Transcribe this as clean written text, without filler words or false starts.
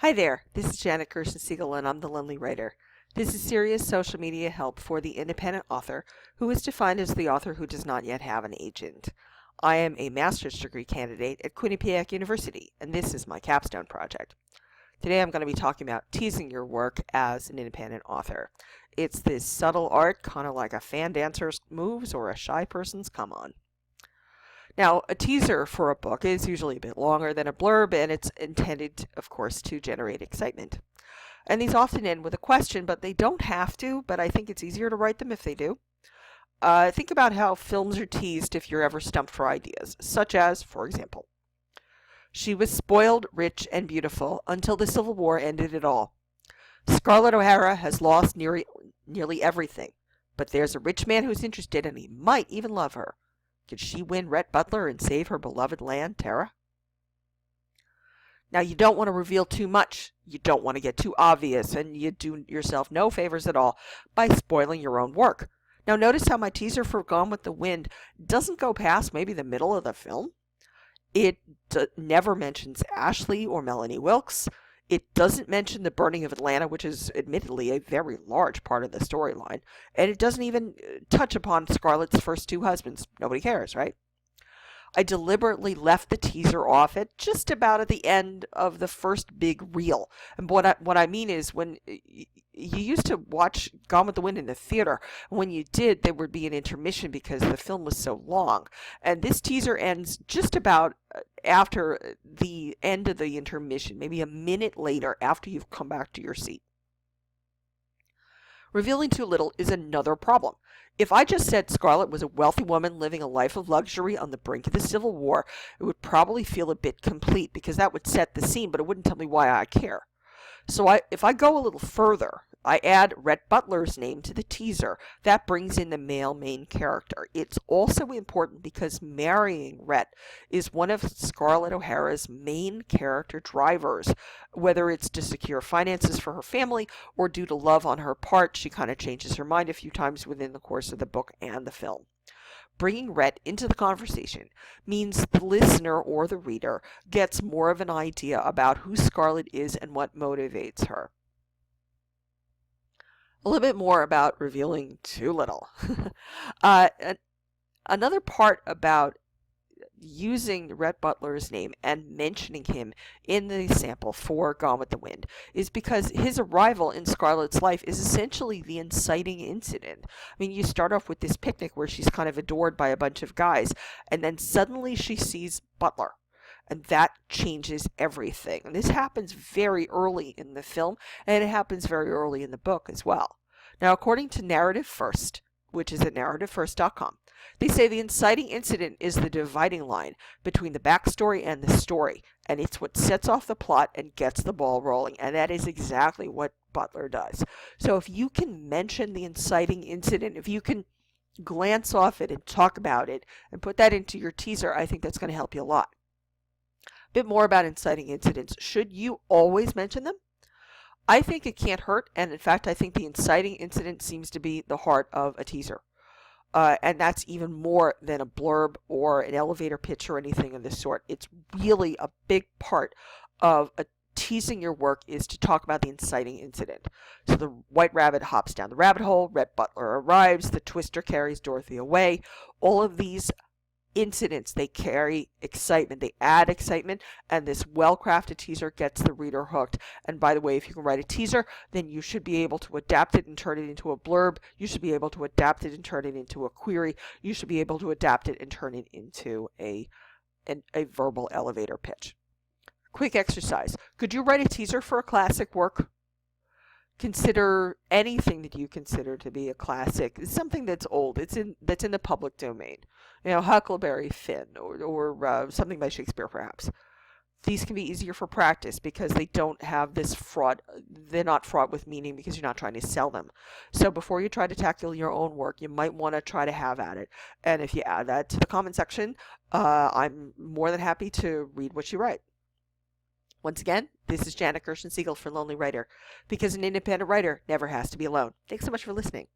Hi there, this is Janet Gerson-Siegel and I'm the Lonely Writer. This is serious social media help for the independent author who is defined as the author who does not yet have an agent. I am a master's degree candidate at Quinnipiac University and this is my capstone project. Today I'm going to be talking about teasing your work as an independent author. It's this subtle art, kind of like a fan dancer's moves or a shy person's come on. Now, a teaser for a book is usually a bit longer than a blurb, and it's intended, of course, to generate excitement. And these often end with a question, but they don't have to, but I think it's easier to write them if they do. Think about how films are teased if you're ever stumped for ideas, such as, for example, she was spoiled, rich, and beautiful until the Civil War ended it all. Scarlett O'Hara has lost nearly everything, but there's a rich man who's interested and he might even love her. Could she win Rhett Butler and save her beloved land, Tara? Now, you don't want to reveal too much. You don't want to get too obvious, and you do yourself no favors at all by spoiling your own work. Now, notice how my teaser for Gone with the Wind doesn't go past maybe the middle of the film. It never mentions Ashley or Melanie Wilkes. It doesn't mention the burning of Atlanta, which is admittedly a very large part of the storyline. And it doesn't even touch upon Scarlett's first two husbands. Nobody cares, right? I deliberately left the teaser off at just about at the end of the first big reel. And what I mean is when you used to watch Gone with the Wind in the theater, when you did, there would be an intermission because the film was so long. And this teaser ends just about after the end of the intermission, maybe a minute later after you've come back to your seat. Revealing too little is another problem. If I just said Scarlett was a wealthy woman living a life of luxury on the brink of the Civil War, it would probably feel a bit complete because that would set the scene, but it wouldn't tell me why I care. So if I go a little further, I add Rhett Butler's name to the teaser. That brings in the male main character. It's also important because marrying Rhett is one of Scarlett O'Hara's main character drivers. Whether it's to secure finances for her family or due to love on her part, she kind of changes her mind a few times within the course of the book and the film. Bringing Rhett into the conversation means the listener or the reader gets more of an idea about who Scarlett is and what motivates her. A little bit more about revealing too little. Another part about using Rhett Butler's name and mentioning him in the sample for Gone with the Wind is because his arrival in Scarlett's life is essentially the inciting incident. I mean, you start off with this picnic where she's kind of adored by a bunch of guys, and then suddenly she sees Butler. And that changes everything. And this happens very early in the film, and it happens very early in the book as well. Now, according to Narrative First, which is at narrativefirst.com, they say the inciting incident is the dividing line between the backstory and the story, and it's what sets off the plot and gets the ball rolling, and that is exactly what Butler does. So if you can mention the inciting incident, if you can glance off it and talk about it and put that into your teaser, I think that's going to help you a lot. A bit more about inciting incidents. Should you always mention them? I think it can't hurt, and in fact, I think the inciting incident seems to be the heart of a teaser. And that's even more than a blurb or an elevator pitch or anything of this sort. It's really a big part of teasing your work is to talk about the inciting incident. So the White Rabbit hops down the rabbit hole, Rhett Butler arrives, the Twister carries Dorothy away. All of these incidents, they carry excitement, they add excitement, and this well-crafted teaser gets the reader hooked. And by the way, if you can write a teaser, then you should be able to adapt it and turn it into a blurb. You should be able to adapt it and turn it into a query. You should be able to adapt it and turn it into a verbal elevator pitch. Quick exercise. Could you write a teaser for a classic work? Consider anything that you consider to be a classic. It's something that's old. That's in the public domain. You know, Huckleberry Finn or something by Shakespeare, perhaps. These can be easier for practice because they don't have this fraud. They're not fraught with meaning because you're not trying to sell them. So before you try to tackle your own work, you might want to try to have at it. And if you add that to the comment section, I'm more than happy to read what you write. Once again, this is Janet Gerson-Siegel for Lonely Writer, because an independent writer never has to be alone. Thanks so much for listening.